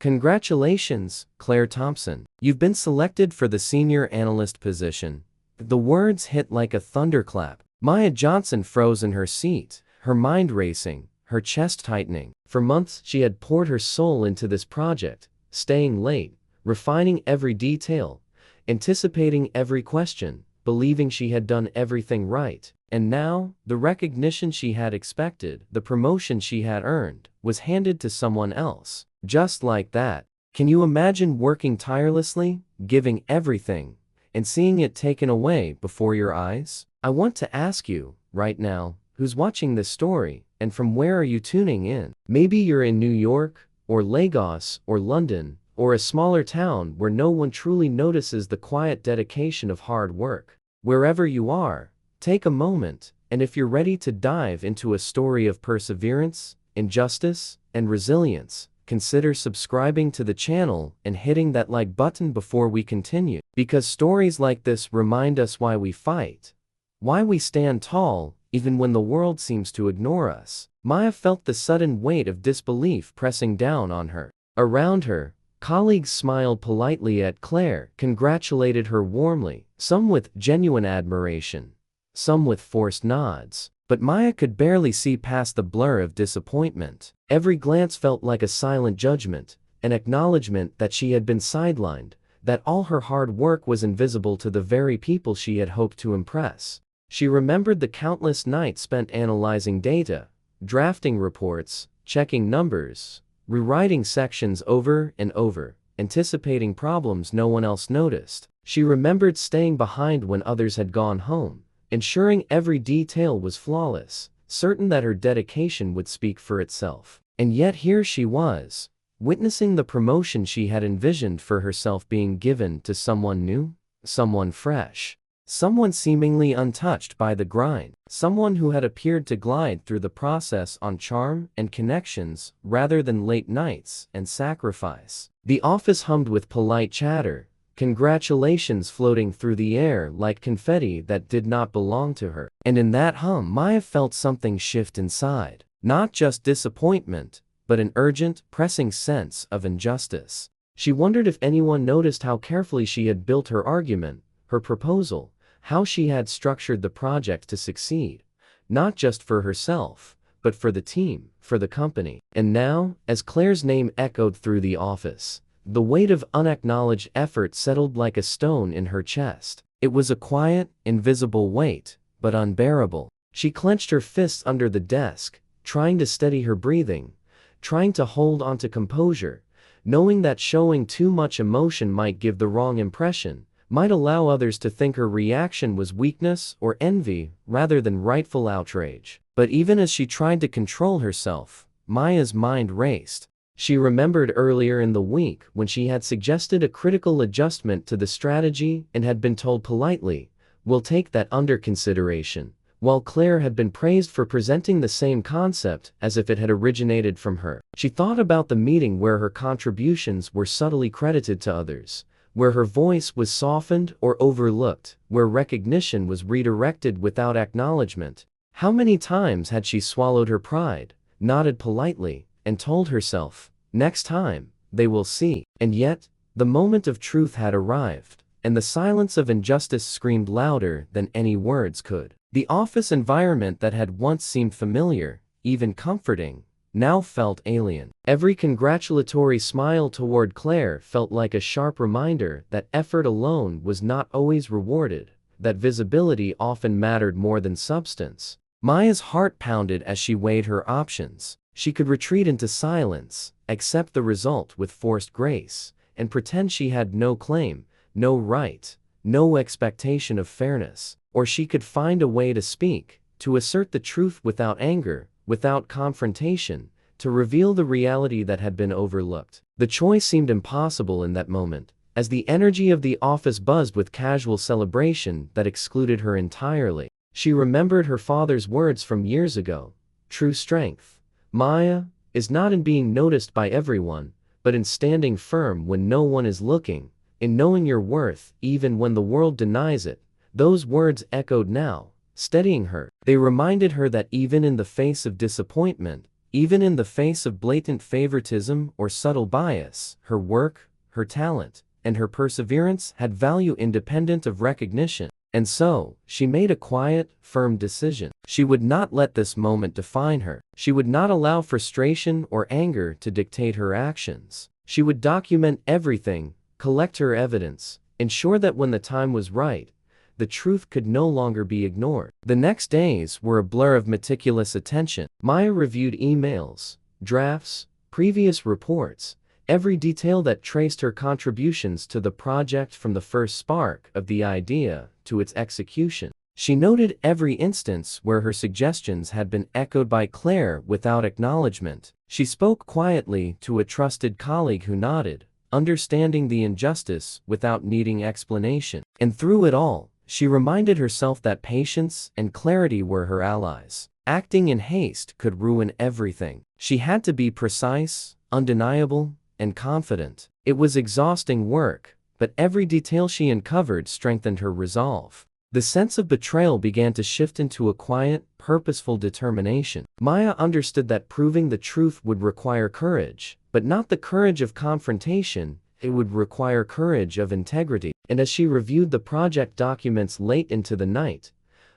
Congratulations, Claire Thompson. You've been selected for the senior analyst position. The words hit like a thunderclap. Maya Johnson froze in her seat, her mind racing, her chest tightening. For months she had poured her soul into this project, staying late, refining every detail, anticipating every question, believing she had done everything right. And now, the recognition she had expected, the promotion she had earned, was handed to someone else. Just like that. Can you imagine working tirelessly, giving everything, and seeing it taken away before your eyes? I want to ask you, right now, who's watching this story, and from where are you tuning in? Maybe you're in New York, or Lagos, or London, or a smaller town where no one truly notices the quiet dedication of hard work. Wherever you are, take a moment, and if you're ready to dive into a story of perseverance, injustice, and resilience, consider subscribing to the channel and hitting that like button before we continue. Because stories like this remind us why we fight, why we stand tall, even when the world seems to ignore us. Maya felt the sudden weight of disbelief pressing down on her. Around her, colleagues smiled politely at Claire, congratulated her warmly, some with genuine admiration, some with forced nods. But Maya could barely see past the blur of disappointment. Every glance felt like a silent judgment, an acknowledgement that she had been sidelined, that all her hard work was invisible to the very people she had hoped to impress. She remembered the countless nights spent analyzing data, drafting reports, checking numbers, rewriting sections over and over, anticipating problems no one else noticed. She remembered staying behind when others had gone home, ensuring every detail was flawless, certain that her dedication would speak for itself. And yet here she was, witnessing the promotion she had envisioned for herself being given to someone new, someone fresh, someone seemingly untouched by the grind, someone who had appeared to glide through the process on charm and connections rather than late nights and sacrifice. The office hummed with polite chatter, congratulations floating through the air like confetti that did not belong to her. And in that hum, Maya felt something shift inside. Not just disappointment, but an urgent, pressing sense of injustice. She wondered if anyone noticed how carefully she had built her argument, her proposal, how she had structured the project to succeed, not just for herself, but for the team, for the company. And now, as Claire's name echoed through the office, the weight of unacknowledged effort settled like a stone in her chest. It was a quiet, invisible weight, but unbearable. She clenched her fists under the desk, trying to steady her breathing, trying to hold onto composure, knowing that showing too much emotion might give the wrong impression, might allow others to think her reaction was weakness or envy rather than rightful outrage. But even as she tried to control herself, Maya's mind raced. She remembered earlier in the week when she had suggested a critical adjustment to the strategy and had been told politely, "We'll take that under consideration," while Claire had been praised for presenting the same concept as if it had originated from her. She thought about the meeting where her contributions were subtly credited to others, where her voice was softened or overlooked, where recognition was redirected without acknowledgement. How many times had she swallowed her pride, nodded politely, and told herself, "Next time, they will see." And yet, the moment of truth had arrived, and the silence of injustice screamed louder than any words could. The office environment that had once seemed familiar, even comforting, now felt alien. Every congratulatory smile toward Claire felt like a sharp reminder that effort alone was not always rewarded, that visibility often mattered more than substance. Maya's heart pounded as she weighed her options. She could retreat into silence, accept the result with forced grace, and pretend she had no claim, no right, no expectation of fairness. Or she could find a way to speak, to assert the truth without anger, without confrontation, to reveal the reality that had been overlooked. The choice seemed impossible in that moment, as the energy of the office buzzed with casual celebration that excluded her entirely. She remembered her father's words from years ago, "True strength, Maya, is not in being noticed by everyone, but in standing firm when no one is looking, in knowing your worth even when the world denies it." Those words echoed now, steadying her. They reminded her that even in the face of disappointment, Even in the face of blatant favoritism or subtle bias, her work, her talent, and her perseverance had value independent of recognition. And so, she made a quiet, firm decision. She would not let this moment define her. She would not allow frustration or anger to dictate her actions. She would document everything, collect her evidence, ensure that when the time was right, the truth could no longer be ignored. The next days were a blur of meticulous attention. Maya reviewed emails, drafts, previous reports, every detail that traced her contributions to the project from the first spark of the idea to its execution. She noted every instance where her suggestions had been echoed by Claire without acknowledgement. She spoke quietly to a trusted colleague who nodded, understanding the injustice without needing explanation. And through it all, she reminded herself that patience and clarity were her allies. Acting in haste could ruin everything. She had to be precise, undeniable, and confident. It was exhausting work, but every detail she uncovered strengthened her resolve. The sense of betrayal began to shift into a quiet, purposeful determination. Maya understood that proving the truth would require courage, but not the courage of confrontation. It would require courage of integrity. And as she reviewed the project documents late into the night,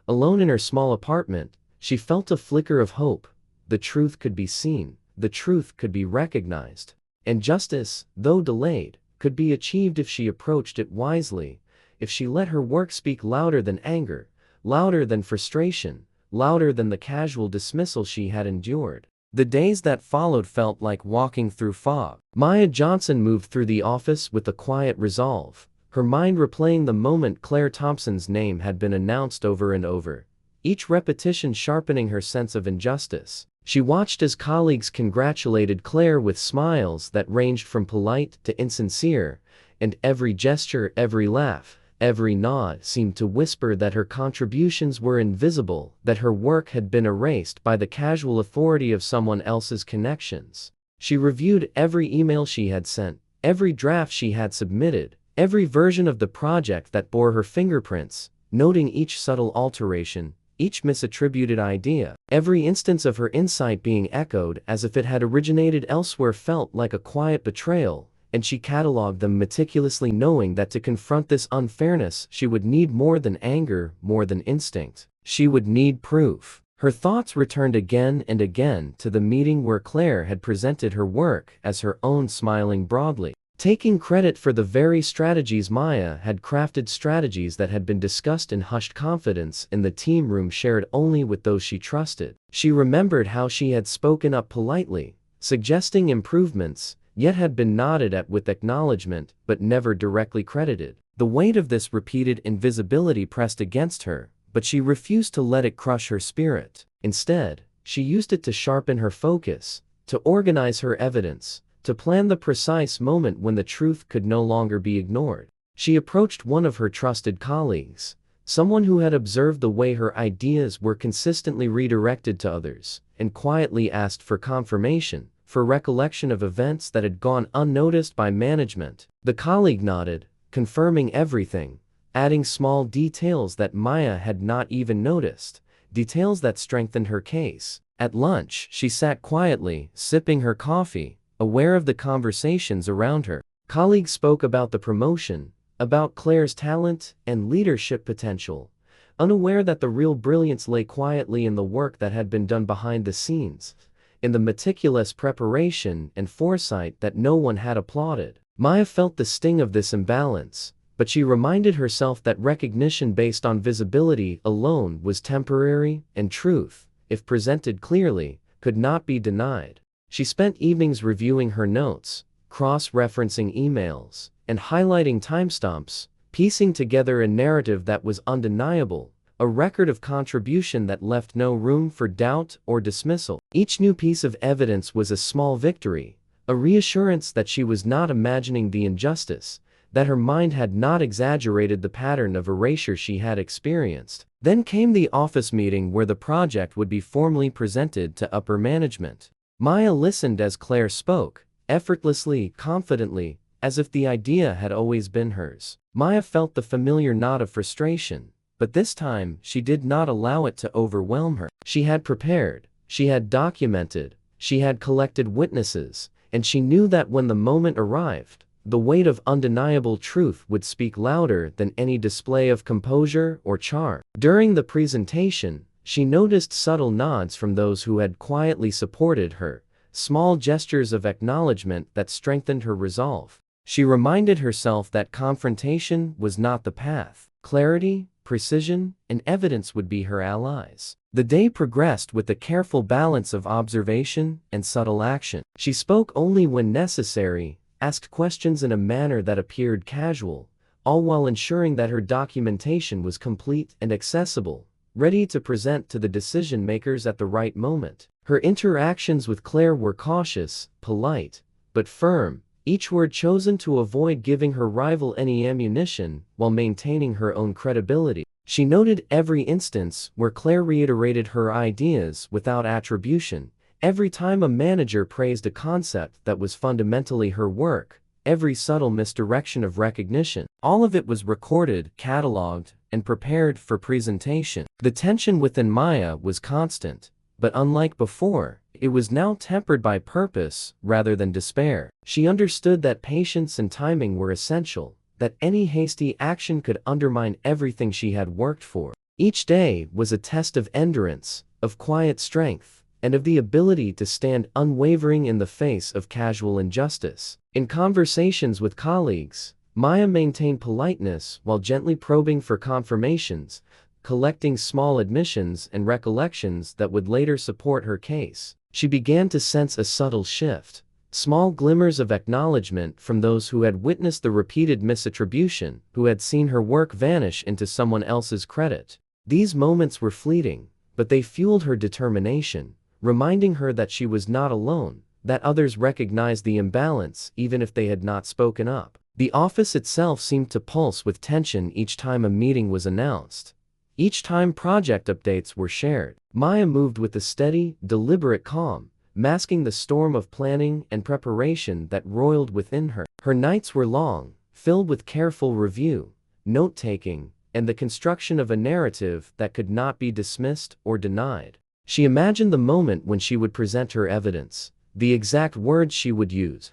alone in her small apartment, she felt a flicker of hope. The truth could be seen, the truth could be recognized, and justice, though delayed, could be achieved if she approached it wisely, if she let her work speak louder than anger, louder than frustration, louder than the casual dismissal she had endured. The days that followed felt like walking through fog. Maya Johnson moved through the office with a quiet resolve, her mind replaying the moment Claire Thompson's name had been announced over and over, each repetition sharpening her sense of injustice. She watched as colleagues congratulated Claire with smiles that ranged from polite to insincere, and every gesture, every laugh, every nod seemed to whisper that her contributions were invisible, that her work had been erased by the casual authority of someone else's connections. She reviewed every email she had sent, every draft she had submitted, every version of the project that bore her fingerprints, noting each subtle alteration, each misattributed idea. Every instance of her insight being echoed as if it had originated elsewhere felt like a quiet betrayal, and she catalogued them meticulously, knowing that to confront this unfairness she would need more than anger, more than instinct. She would need proof. Her thoughts returned again and again to the meeting where Claire had presented her work as her own, smiling broadly, taking credit for the very strategies Maya had crafted, strategies that had been discussed in hushed confidence in the team room shared only with those she trusted. She remembered how she had spoken up politely, suggesting improvements, yet had been nodded at with acknowledgement but never directly credited. The weight of this repeated invisibility pressed against her, but she refused to let it crush her spirit. Instead, she used it to sharpen her focus, to organize her evidence, to plan the precise moment when the truth could no longer be ignored. She approached one of her trusted colleagues, someone who had observed the way her ideas were consistently redirected to others, and quietly asked for confirmation, for recollection of events that had gone unnoticed by management. The colleague nodded, confirming everything, adding small details that Maya had not even noticed, details that strengthened her case. At lunch, she sat quietly, sipping her coffee, aware of the conversations around her. Colleagues spoke about the promotion, about Claire's talent and leadership potential, unaware that the real brilliance lay quietly in the work that had been done behind the scenes, in the meticulous preparation and foresight that no one had applauded. Maya felt the sting of this imbalance, but she reminded herself that recognition based on visibility alone was temporary, and truth, if presented clearly, could not be denied. She spent evenings reviewing her notes, cross-referencing emails, and highlighting timestamps, piecing together a narrative that was undeniable, a record of contribution that left no room for doubt or dismissal. Each new piece of evidence was a small victory, a reassurance that she was not imagining the injustice, that her mind had not exaggerated the pattern of erasure she had experienced. Then came the office meeting where the project would be formally presented to upper management. Maya listened as Claire spoke, effortlessly, confidently, as if the idea had always been hers. Maya felt the familiar knot of frustration, but this time she did not allow it to overwhelm her. She had prepared, she had documented, she had collected witnesses, and she knew that when the moment arrived, the weight of undeniable truth would speak louder than any display of composure or charm. During the presentation, she noticed subtle nods from those who had quietly supported her, small gestures of acknowledgement that strengthened her resolve. She reminded herself that confrontation was not the path. Clarity, precision, and evidence would be her allies. The day progressed with a careful balance of observation and subtle action. She spoke only when necessary, asked questions in a manner that appeared casual, all while ensuring that her documentation was complete and accessible, ready to present to the decision-makers at the right moment. Her interactions with Claire were cautious, polite, but firm, each word chosen to avoid giving her rival any ammunition while maintaining her own credibility. She noted every instance where Claire reiterated her ideas without attribution, every time a manager praised a concept that was fundamentally her work, every subtle misdirection of recognition. All of it was recorded, cataloged, and prepared for presentation. The tension within Maya was constant, but unlike before, it was now tempered by purpose rather than despair. She understood that patience and timing were essential, that any hasty action could undermine everything she had worked for. Each day was a test of endurance, of quiet strength, and of the ability to stand unwavering in the face of casual injustice. In conversations with colleagues, Maya maintained politeness while gently probing for confirmations, collecting small admissions and recollections that would later support her case. She began to sense a subtle shift, small glimmers of acknowledgement from those who had witnessed the repeated misattribution, who had seen her work vanish into someone else's credit. These moments were fleeting, but they fueled her determination, reminding her that she was not alone, that others recognized the imbalance even if they had not spoken up. The office itself seemed to pulse with tension each time a meeting was announced. Each time project updates were shared, Maya moved with a steady, deliberate calm, masking the storm of planning and preparation that roiled within her. Her nights were long, filled with careful review, note-taking, and the construction of a narrative that could not be dismissed or denied. She imagined the moment when she would present her evidence, the exact words she would use,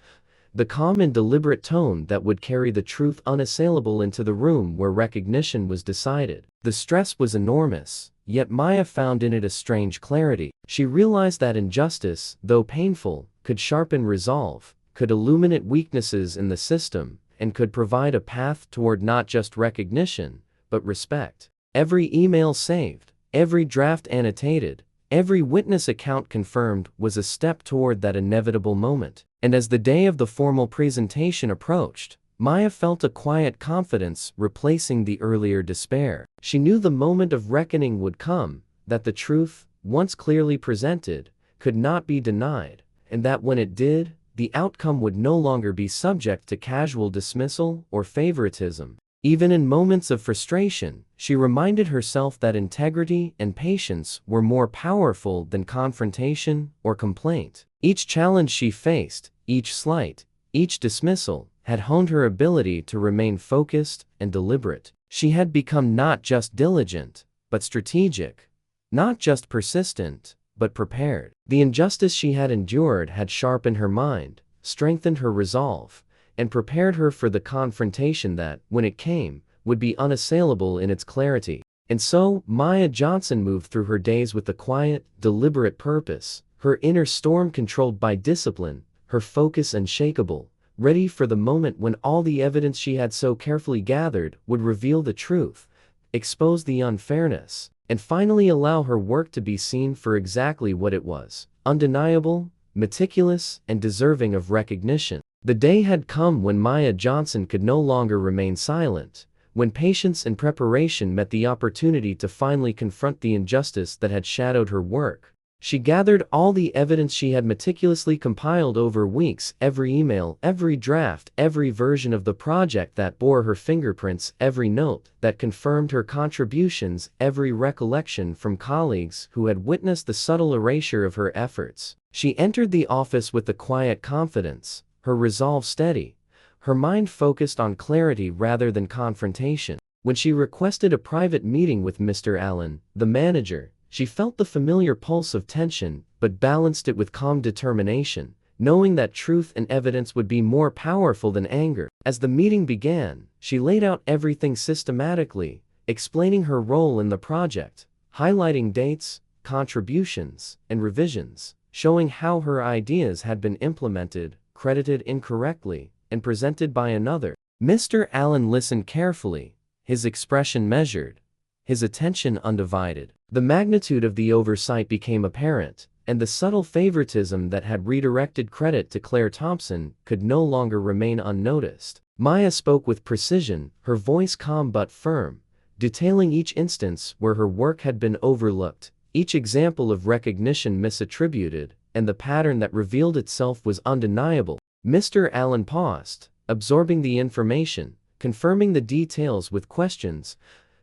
the calm and deliberate tone that would carry the truth unassailable into the room where recognition was decided. The stress was enormous, yet Maya found in it a strange clarity. She realized that injustice, though painful, could sharpen resolve, could illuminate weaknesses in the system, and could provide a path toward not just recognition, but respect. Every email saved, every draft annotated, every witness account confirmed was a step toward that inevitable moment. And as the day of the formal presentation approached, Maya felt a quiet confidence replacing the earlier despair. She knew the moment of reckoning would come, that the truth, once clearly presented, could not be denied, and that when it did, the outcome would no longer be subject to casual dismissal or favoritism. Even in moments of frustration, she reminded herself that integrity and patience were more powerful than confrontation or complaint. Each challenge she faced, each slight, each dismissal, had honed her ability to remain focused and deliberate. She had become not just diligent, but strategic, not just persistent, but prepared. The injustice she had endured had sharpened her mind, strengthened her resolve, and prepared her for the confrontation that, when it came, would be unassailable in its clarity. And so, Maya Johnson moved through her days with a quiet, deliberate purpose, her inner storm controlled by discipline, her focus unshakable, ready for the moment when all the evidence she had so carefully gathered would reveal the truth, expose the unfairness, and finally allow her work to be seen for exactly what it was: undeniable, meticulous, and deserving of recognition. The day had come when Maya Johnson could no longer remain silent, when patience and preparation met the opportunity to finally confront the injustice that had shadowed her work. She gathered all the evidence she had meticulously compiled over weeks, every email, every draft, every version of the project that bore her fingerprints, every note that confirmed her contributions, every recollection from colleagues who had witnessed the subtle erasure of her efforts. She entered the office with a quiet confidence, her resolve steady, her mind focused on clarity rather than confrontation. When she requested a private meeting with Mr. Allen, the manager, She felt the familiar pulse of tension, but balanced it with calm determination, knowing that truth and evidence would be more powerful than anger. As the meeting began, she laid out everything systematically, explaining her role in the project, highlighting dates, contributions, and revisions, showing how her ideas had been implemented, credited incorrectly, and presented by another. Mr. Allen listened carefully, his expression measured, his attention undivided. The magnitude of the oversight became apparent, and the subtle favoritism that had redirected credit to Claire Thompson could no longer remain unnoticed. Maya spoke with precision, her voice calm but firm, detailing each instance where her work had been overlooked, each example of recognition misattributed, and the pattern that revealed itself was undeniable. Mr. Allen paused, absorbing the information, confirming the details with questions,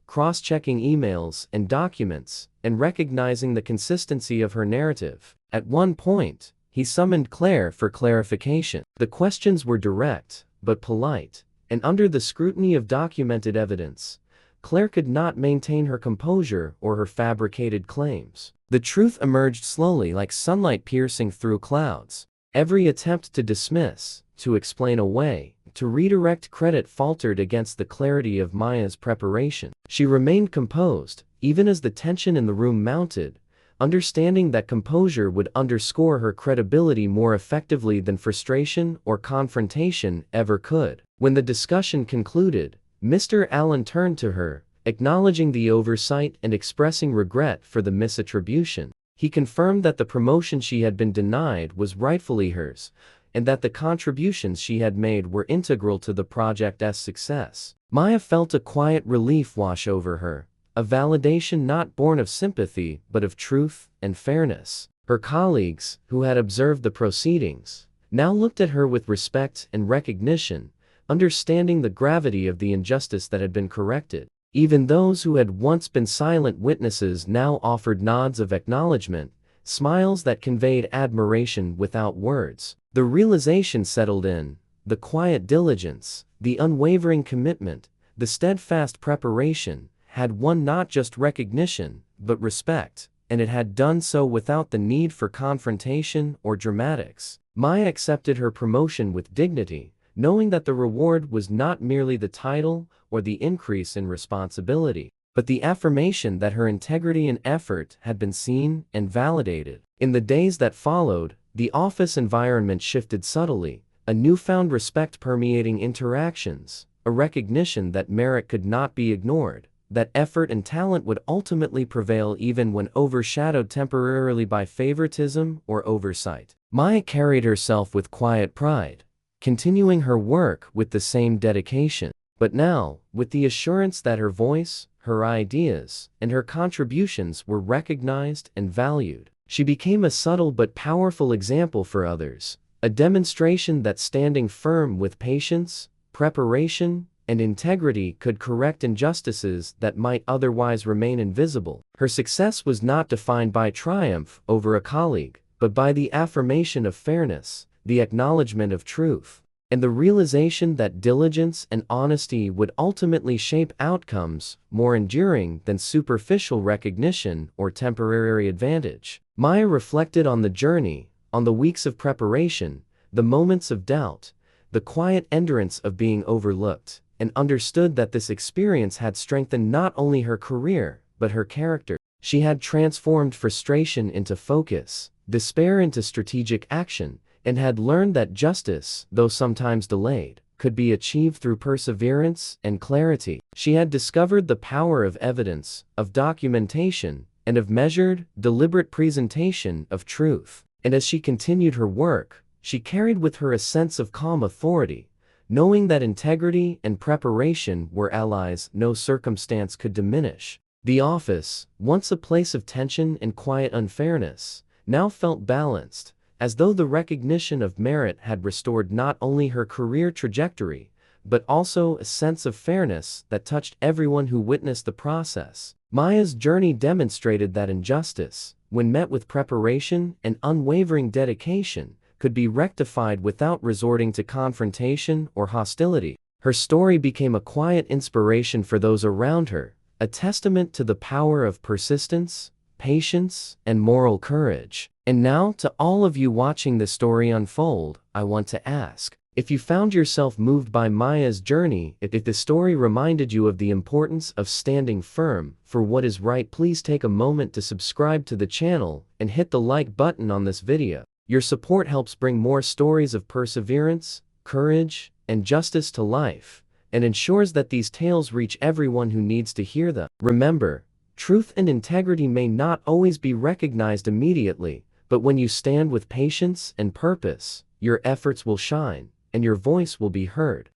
cross-checking emails and documents, and recognizing the consistency of her narrative. At one point, he summoned Claire for clarification. The questions were direct, but polite, and under the scrutiny of documented evidence, Claire could not maintain her composure or her fabricated claims. The truth emerged slowly like sunlight piercing through clouds. Every attempt to dismiss, to explain away, to redirect credit faltered against the clarity of Maya's preparation. She remained composed, even as the tension in the room mounted, understanding that composure would underscore her credibility more effectively than frustration or confrontation ever could. When the discussion concluded, Mr. Allen turned to her, acknowledging the oversight and expressing regret for the misattribution. He confirmed that the promotion she had been denied was rightfully hers, and that the contributions she had made were integral to the project's success. Maya felt a quiet relief wash over her, a validation not born of sympathy but of truth and fairness. Her colleagues, who had observed the proceedings, now looked at her with respect and recognition, understanding the gravity of the injustice that had been corrected. Even those who had once been silent witnesses now offered nods of acknowledgement, smiles that conveyed admiration without words. The realization settled in, the quiet diligence, the unwavering commitment, the steadfast preparation, had won not just recognition, but respect, and it had done so without the need for confrontation or dramatics. Maya accepted her promotion with dignity, knowing that the reward was not merely the title or the increase in responsibility, but the affirmation that her integrity and effort had been seen and validated. In the days that followed, the office environment shifted subtly, a newfound respect permeating interactions, a recognition that merit could not be ignored, that effort and talent would ultimately prevail even when overshadowed temporarily by favoritism or oversight. Maya carried herself with quiet pride, continuing her work with the same dedication, but now, with the assurance that her voice, her ideas, and her contributions were recognized and valued. She became a subtle but powerful example for others, a demonstration that standing firm with patience, preparation, and integrity could correct injustices that might otherwise remain invisible. Her success was not defined by triumph over a colleague, but by the affirmation of fairness, the acknowledgement of truth, and the realization that diligence and honesty would ultimately shape outcomes more enduring than superficial recognition or temporary advantage. Maya reflected on the journey, on the weeks of preparation, the moments of doubt, the quiet endurance of being overlooked, and understood that this experience had strengthened not only her career, but her character. She had transformed frustration into focus, despair into strategic action, and had learned that justice, though sometimes delayed, could be achieved through perseverance and clarity. She had discovered the power of evidence, of documentation, and of measured, deliberate presentation of truth. And as she continued her work, she carried with her a sense of calm authority, knowing that integrity and preparation were allies no circumstance could diminish. The office, once a place of tension and quiet unfairness, now felt balanced, as though the recognition of merit had restored not only her career trajectory, but also a sense of fairness that touched everyone who witnessed the process. Maya's journey demonstrated that injustice, when met with preparation and unwavering dedication, could be rectified without resorting to confrontation or hostility. Her story became a quiet inspiration for those around her, a testament to the power of persistence, patience, and moral courage. And now, to all of you watching the story unfold, I want to ask, if you found yourself moved by Maya's journey, if the story reminded you of the importance of standing firm for what is right, please take a moment to subscribe to the channel and hit the like button on this video. Your support helps bring more stories of perseverance, courage, and justice to life, and ensures that these tales reach everyone who needs to hear them. Remember, truth and integrity may not always be recognized immediately, but when you stand with patience and purpose, your efforts will shine, and your voice will be heard.